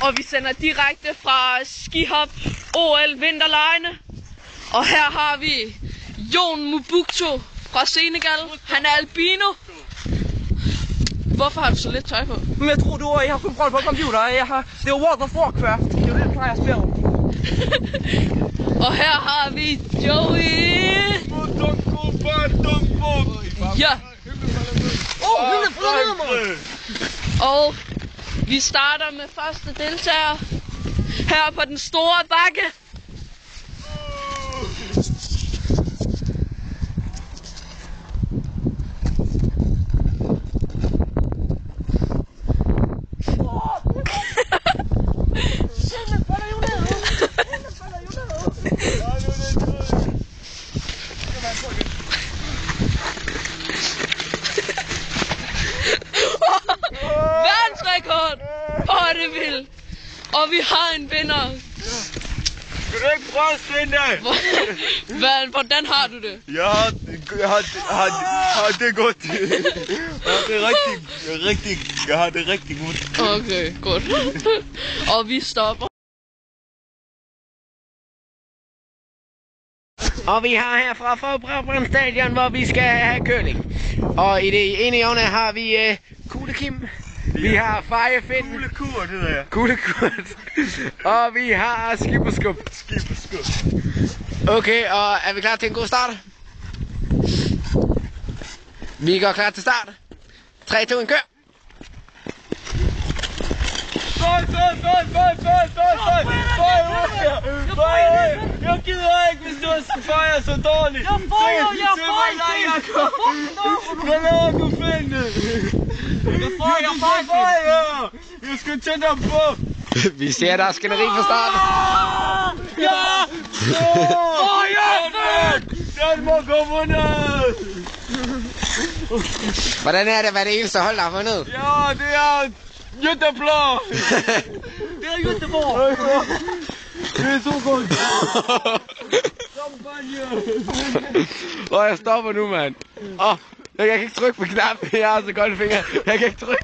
Og vi sender direkte fra skihop OL Vinterlejene. Og her har vi Jon Mubuktu fra Senegal. Han er albino. Hvorfor har du så lidt tøj på? Men jeg tror jeg har kontrol på computer. Det var World of Warcraft. Det er det, plejer at spille. Og her har vi Joey. Ja. Og vi starter med første deltager her på den store bakke. Verdensrekord! Åh, det er vildt! Og vi har en vinder! Skal du ikke prøve at stille dig? Hvordan har du det? Jeg har det godt. Jeg har det rigtig godt. Okay, godt. Og vi stopper. Og vi har her fra Brabrand Stadion, hvor vi skal have curling. Og i det ene hjørne har vi Kugle Kim. Vi har Fejefinn. Kuglekurt hedder jeg. Kuglekurt. Og vi har Skipperskub. Okay, og er vi klar til en god start? Vi går klar til start. 3, 2, 1, kør! Jeg gider ikke, hvis du fejrer så dårligt. Jeg fejrer! Hvad laver du, Finde? Jeg fejrer! Jeg skal tænde dig på! Vi ser, der er skænderi fra start. Ja! Den må gå vundet! Hvordan er det, hvad det eneste hold, der har fundet? Ja, det er Jøtteblå! Det er Göteborg! Det er så godt! Åh, jeg stopper nu, mand. Jeg kan ikke trykke på knappen. Jeg har så kolde fingre. Jeg kan ikke trykke.